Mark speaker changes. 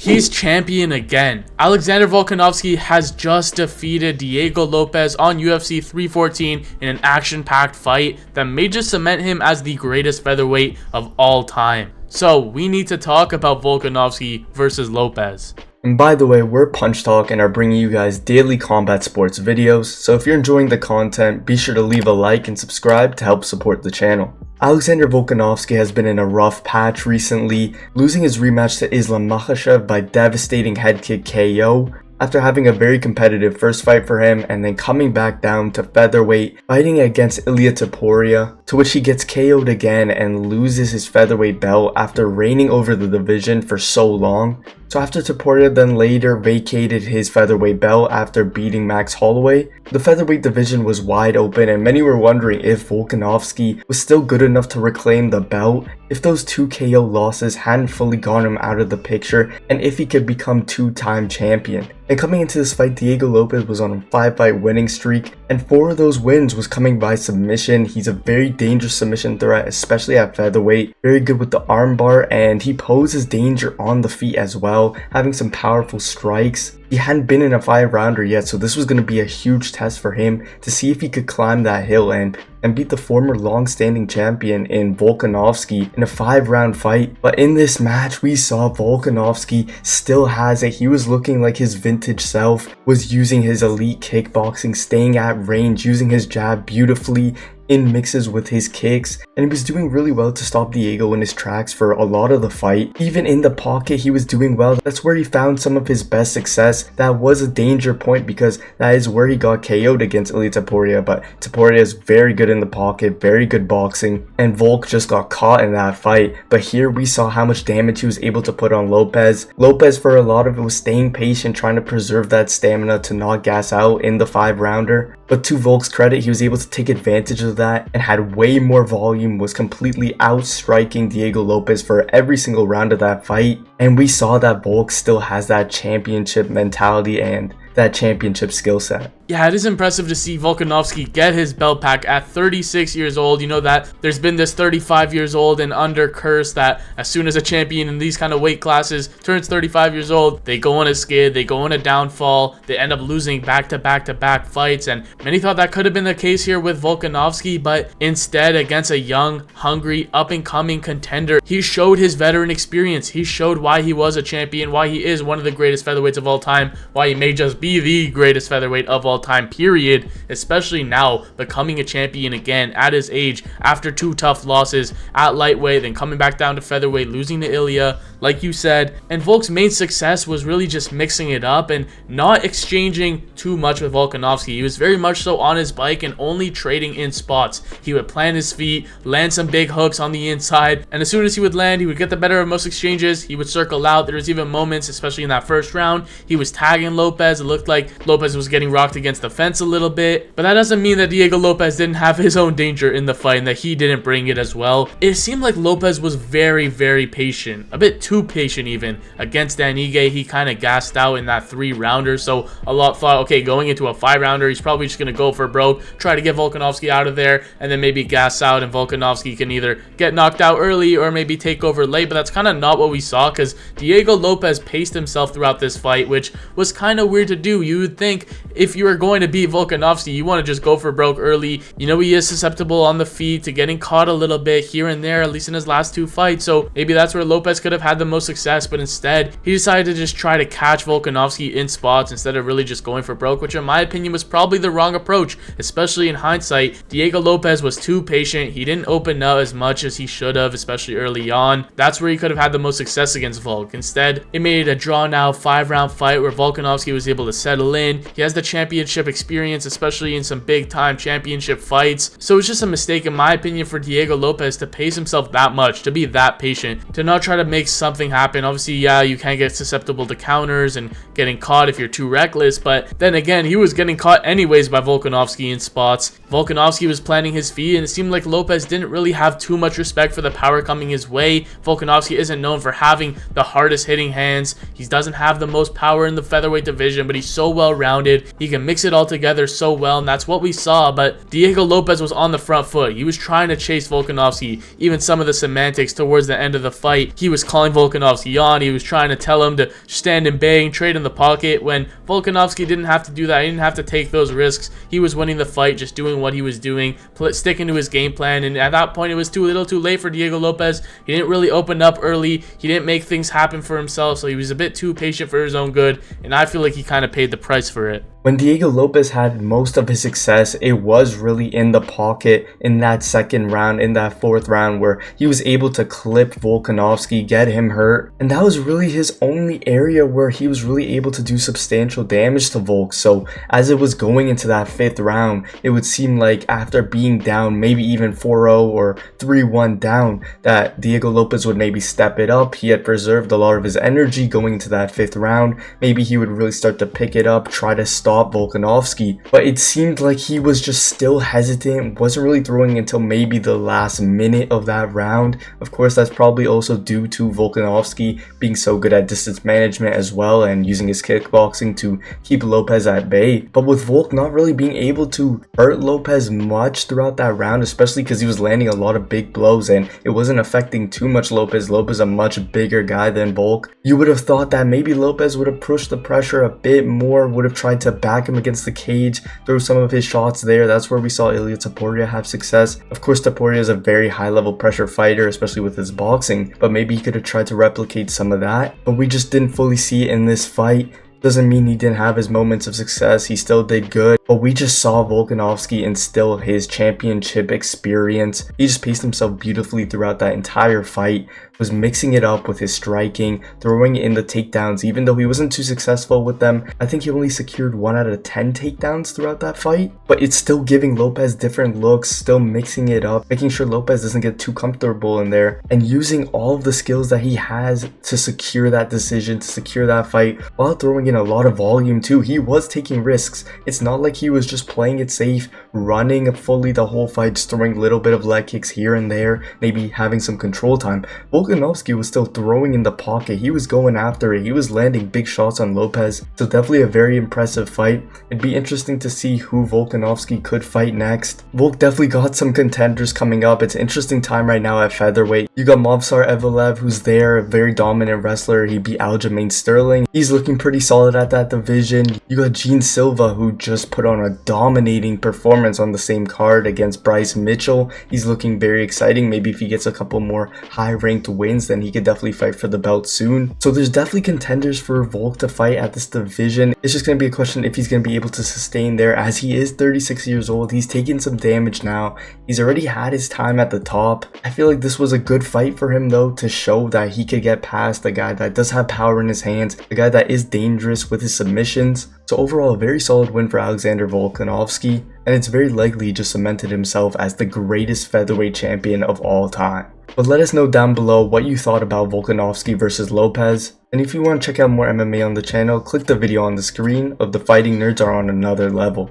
Speaker 1: He's champion again. Alexander Volkanovski has just defeated Diego Lopes on UFC 314 in an action-packed fight that may just cement him as the greatest featherweight of all time. So we need to talk about Volkanovski versus Lopez.
Speaker 2: And by the way, we're Punch Talk and are bringing you guys daily combat sports videos, so if you're enjoying the content, be sure to leave a like and subscribe to help support the channel. Alexander Volkanovski has been in a rough patch recently, losing his rematch to Islam Makhachev by devastating head kick KO, after having a very competitive first fight for him and then coming back down to featherweight, fighting against Ilia Topuria, to which he gets KO'd again and loses his featherweight belt after reigning over the division for so long. So after Topuria then later vacated his featherweight belt after beating Max Holloway, the featherweight division was wide open and many were wondering if Volkanovski was still good enough to reclaim the belt, if those two KO losses hadn't fully gotten him out of the picture, and if he could become two-time champion. And coming into this fight, Diego Lopes was on a 5-fight winning streak, and 4 of those wins was coming by submission. He's a very dangerous submission threat, especially at featherweight, very good with the armbar, and he poses danger on the feet as well, having some powerful strikes. He hadn't been in a 5-rounder yet, so this was going to be a huge test for him to see if he could climb that hill and beat the former long-standing champion in Volkanovski in a 5-round fight. But in this match, we saw Volkanovski still has it. He was looking like his vintage self, was using his elite kickboxing, staying at range, using his jab beautifully in mixes with his kicks, and he was doing really well to stop Diego in his tracks for a lot of the fight. Even in the pocket, he was doing well. That's where he found some of his best success. That was a danger point because that is where he got KO'd against Ilia Topuria, but Topuria is very good in the pocket, very good boxing, and Volk just got caught in that fight. But here we saw how much damage he was able to put on Lopez. Lopez, for a lot of it, was staying patient, trying to preserve that stamina to not gas out in the 5-rounder. But to Volk's credit, he was able to take advantage of that and had way more volume, was completely outstriking Diego Lopes for every single round of that fight. And we saw that Volk still has that championship mentality and that championship skill set.
Speaker 1: Yeah, it is impressive to see Volkanovski get his belt back at 36 years old. You know that there's been this 35 years old and under curse that as soon as a champion in these kind of weight classes turns 35 years old, they go on a skid, they go on a downfall, they end up losing back-to-back fights. And many thought that could have been the case here with Volkanovski, but instead, against a young, hungry, up-and-coming contender, he showed his veteran experience. He showed why he was a champion, why he is one of the greatest featherweights of all time, why he may just be the greatest featherweight of all time, period, especially now becoming a champion again at his age after 2 tough losses at lightweight, then coming back down to featherweight, losing to Ilia, like you said. And Volk's main success was really just mixing it up and not exchanging too much with Volkanovski. He was very much so on his bike and only trading in spots. He would plant his feet, land some big hooks on the inside, and as soon as he would land, he would get the better of most exchanges. He would circle out. There was even moments, especially in that first round, he was tagging Lopez. It looked like Lopez was getting rocked against the fence a little bit, but that doesn't mean that Diego Lopes didn't have his own danger in the fight and that he didn't bring it as well. It seemed like Lopez was very patient, a bit too patient even. Against Dan Ige, he kind of gassed out in that 3-rounder, so a lot thought, okay, going into a 5-rounder, he's probably just going to go for broke, try to get Volkanovski out of there, and then maybe gas out, and Volkanovski can either get knocked out early or maybe take over late. But that's kind of not what we saw, because Diego Lopes paced himself throughout this fight, which was kind of weird to do. You would think if you were going to beat Volkanovski, you want to just go for broke early. You know, he is susceptible on the feet to getting caught a little bit here and there, at least in his last 2 fights, so maybe that's where Lopez could have had the most success. But instead, he decided to just try to catch Volkanovski in spots instead of really just going for broke, which in my opinion was probably the wrong approach, especially in hindsight. Diego Lopes was too patient. He didn't open up as much as he should have, especially early on. That's where he could have had the most success against Volk. Instead, it made it a drawn-out 5-round fight where Volkanovski was able to settle in. He has the championship experience, especially in some big-time championship fights, so it's just a mistake in my opinion for Diego Lopes to pace himself that much, to be that patient, to not try to make something happen. Obviously, yeah, you can get susceptible to counters and getting caught if you're too reckless, but then again, he was getting caught anyways by Volkanovski in spots. Volkanovski was planting his feet, and it seemed like Lopez didn't really have too much respect for the power coming his way. Volkanovski isn't known for having the hardest hitting hands. He doesn't have the most power in the featherweight division, but he's so well rounded. He can mix it all together so well, and that's what we saw. But Diego Lopez was on the front foot. He was trying to chase Volkanovski. Even some of the semantics towards the end of the fight, he was calling Volkanovski on. He was trying to tell him to stand and bang, trade in the pocket, when Volkanovski didn't have to do that. He didn't have to take those risks. He was winning the fight, just doing what he was doing, sticking to his game plan. And at that point, it was too late for Diego Lopez. He didn't really open up early. He didn't make things happen for himself, so he was a bit too patient for his own good, and I feel like he kind of paid the price for it.
Speaker 2: When Diego Lopez had most of his success, it was really in the pocket in that second round, in that fourth round, where he was able to clip Volkanovski, get him hurt. And that was really his only area where he was really able to do substantial damage to Volk. So as it was going into that fifth round, it would seem like after being down, maybe even 4-0 or 3-1 down, that Diego Lopez would maybe step it up. He had preserved a lot of his energy going into that fifth round. Maybe he would really start to pick it up, try to stop Volkanovski, but it seemed like he was just still hesitant, wasn't really throwing until maybe the last minute of that round. Of course, that's probably also due to Volkanovski being so good at distance management as well, and using his kickboxing to keep Lopez at bay. But with Volk not really being able to hurt Lopez much throughout that round, especially because he was landing a lot of big blows and it wasn't affecting too much Lopez. Lopez a much bigger guy than Volk. You would have thought that maybe Lopez would have pushed the pressure a bit more, would have tried to back him against the cage, throw some of his shots there. That's where we saw Ilia Topuria have success. Of course, Topuria is a very high level pressure fighter, especially with his boxing, but maybe he could have tried to replicate some of that, but we just didn't fully see it in this fight. Doesn't mean he didn't have his moments of success. He still did good, but we just saw Volkanovski instill his championship experience. He just paced himself beautifully throughout that entire fight, was mixing it up with his striking, throwing in the takedowns, even though he wasn't too successful with them. I think he only secured 1 out of 10 takedowns throughout that fight, but it's still giving Lopez different looks, still mixing it up, making sure Lopez doesn't get too comfortable in there, and using all of the skills that he has to secure that decision, to secure that fight, while throwing in a lot of volume too. He was taking risks. It's not like he was just playing it safe, running fully the whole fight, just throwing a little bit of leg kicks here and there, maybe having some control time. Volkanovski was still throwing in the pocket. He was going after it. He was landing big shots on Lopez. So definitely a very impressive fight. It'd be interesting to see who Volkanovski could fight next. Volk definitely got some contenders coming up. It's an interesting time right now at featherweight. You got Movsar Evelev, who's there, a very dominant wrestler. He beat Aljamain Sterling. He's looking pretty solid at that division. You got Gene Silva, who just put on a dominating performance on the same card against Bryce Mitchell. He's looking very exciting. Maybe if he gets a couple more high-ranked wins, then he could definitely fight for the belt soon. So there's definitely contenders for Volk to fight at this division. It's just going to be a question if he's going to be able to sustain there, as he is 36 years old. He's taken some damage now. He's already had his time at the top. I feel like this was a good fight for him though, to show that he could get past the guy that does have power in his hands, the guy that is dangerous with his submissions. So overall, a very solid win for Alexander Volkanovski, and it's very likely he just cemented himself as the greatest featherweight champion of all time. But let us know down below what you thought about Volkanovski versus Lopez. And if you want to check out more MMA on the channel, click the video on the screen of The Fighting Nerds Are on Another Level.